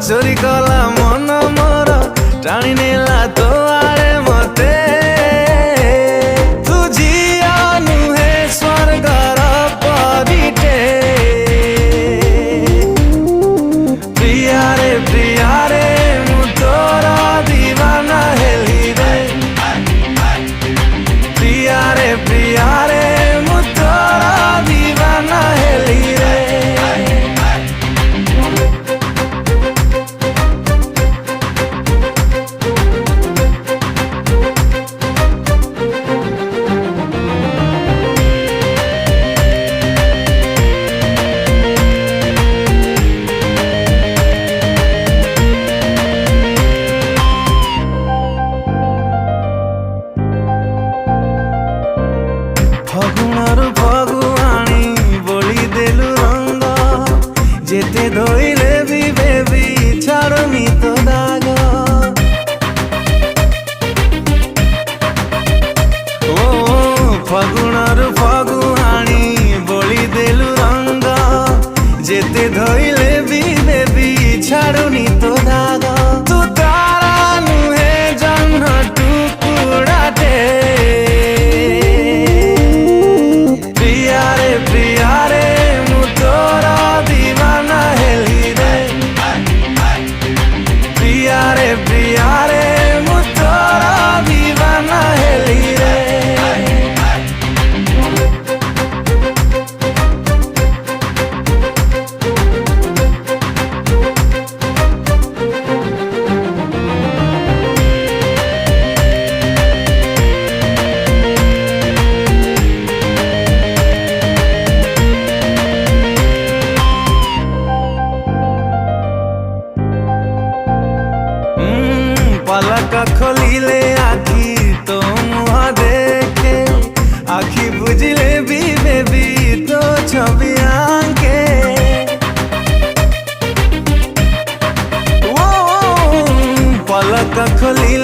चोरी कला मन मोर टाणी नेला तो आड़े मते तुझी नुहे स्वर्गर परिटे प्रिया रे मु तोर दीवाना हेली रे प्रिया रे मु तोर दीवाना हेली रे। फगुणर फगुआणी बोली देलु रंग जेते धोइले भी बेबी छाड़नी तो दाग ओ फगुणर फगुआणी बोली देलु रंग जेते धोइले भी बेबी छाड़नी तो दाग तू तारा नुहे जन्म टुकुड़ाटे प्रिया रे मु तोर दीवाना हेली रे प्रिया रे मु तोर दीवाना हेली रे। पलक खोलिले आखी तो मुह देखे आखी बुझले भी बेबी तो छवि आंके ओ पलक खोलिले